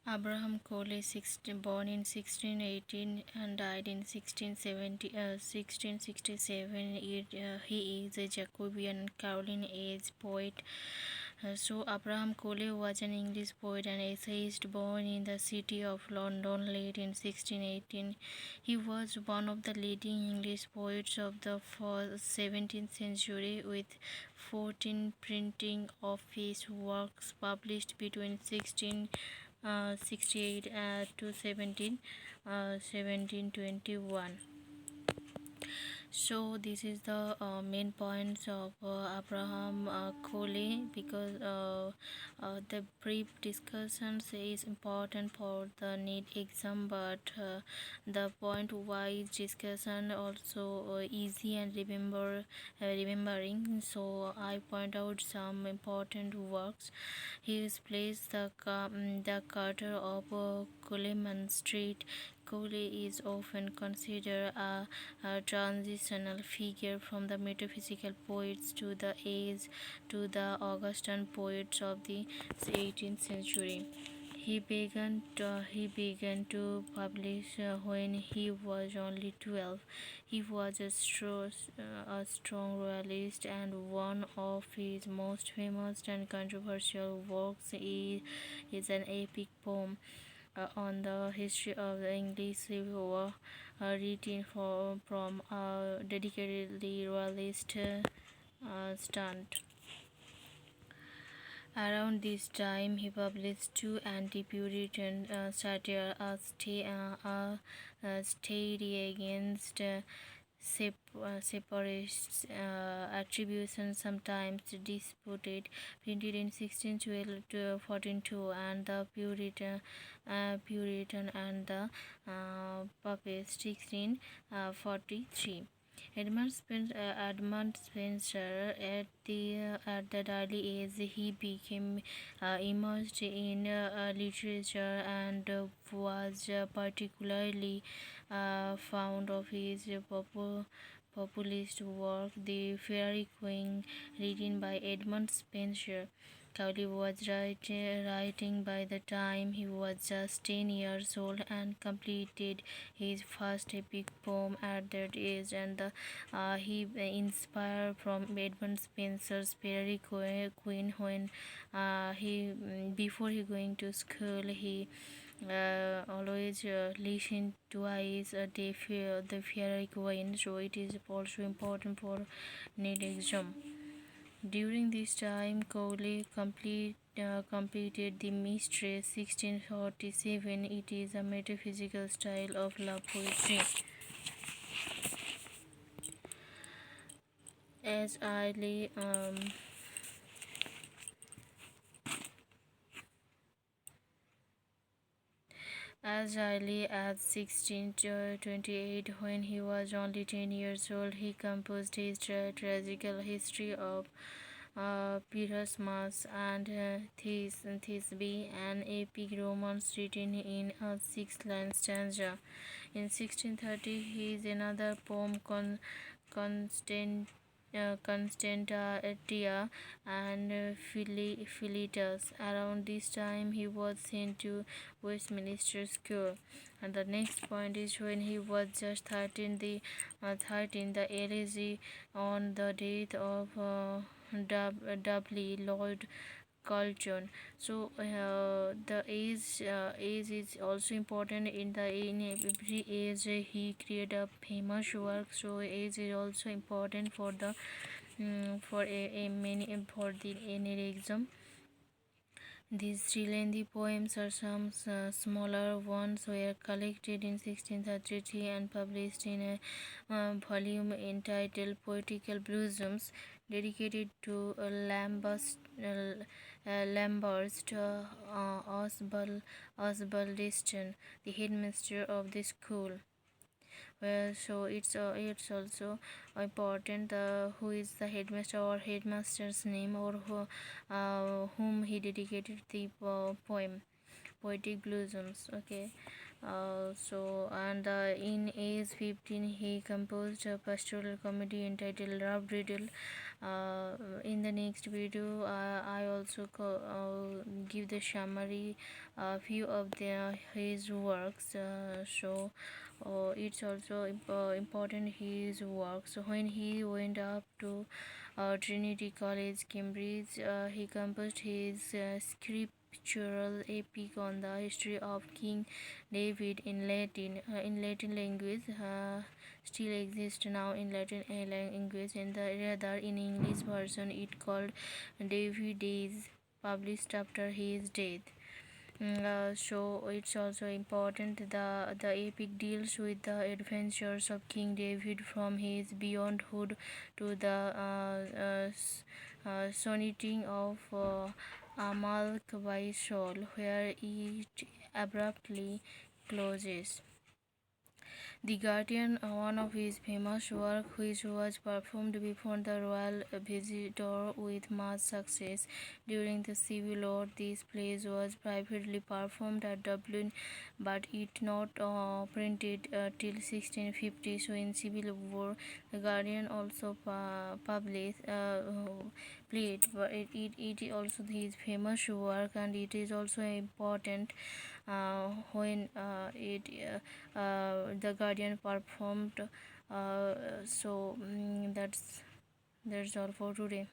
Abraham Cowley, born in 1618 and died in 1667. He is a Jacobean Caroline age poet. So Abraham Cowley was an English poet and essayist born in the city of London late in 1618. He was one of the leading English poets of the 17th century, with 14 printing of his works published between 68 to 1721. So this is the main points of Abraham Cowley, because the brief discussions is important for the NEET exam, but the point wise discussion also easy and remembering. So I point out some important works. He is placed the Carter of Coleman Street. Cowley is often considered a transitional figure from the metaphysical poets to the Augustan poets of the 18th century. He began to publish when he was only 12. He was a strong royalist, and one of his most famous and controversial works is an epic poem on the history of the English Civil War, written from a dedicatedly royalist stand. Around this time, he published two anti-Puritan satire, a study against separatists, attribution sometimes disputed, printed in 1612 to 1402, and the Puritan and the Puppet 1643. Edmund Spencer, at that early age, he became immersed in literature and was particularly fond of his populist work, The Fairy Queen, written by Edmund Spencer. Cowley was writing by the time he was just 10 years old and completed his first epic poem at that age, and he inspired from Edmund Spencer's Fairy Queen when he before he going to school. He always listen twice a day for the Fairy Queen, so it is also important for NEET exam. During this time, Cowley completed The Mistress 1647. It is a metaphysical style of love poetry. As early as early as 1628, when he was only 10 years old, he composed his tragical history of Pyrrhus and Thisbe, an epic romance written in a six-line stanza. In 1630, his another poem, Constant Constantia and Philetus. Around this time, he was sent to Westminster School. And the next point is when he was just 13, the elegy on the death of Dudley Lloyd Colton. So the age is also important in every age he create a famous work. So age is also important for the for a many for the any exam. These three lengthy poems are some smaller ones were collected in 1633 and published in a volume entitled Poetical Blossoms, dedicated to Lambert Osbaldiston, the headmaster of the school. Well, so it's also important who is the headmaster or headmaster's name, or whom he dedicated the poem Poetic Blossoms. Okay, In age 15, he composed a pastoral comedy entitled Love Riddle. In the next video, I also give the summary few of his works. It's also important his works. When he went up to Trinity College, Cambridge, he composed his scriptural epic on the history of King David in Latin language. Still exists now in Latin language, and the rather in English version it called David Days, published after his death. So it's also important the epic deals with the adventures of King David from his beyondhood to the sonneting of Amalek by Saul, where it abruptly closes. The Guardian, one of his famous work, which was performed before the royal visitor with much success during the Civil War. This play was privately performed at Dublin, but it not printed till 1650. So in Civil War, the Guardian also published played, but it is also his famous work, and it is also important when the Guardian performed. That's all for today.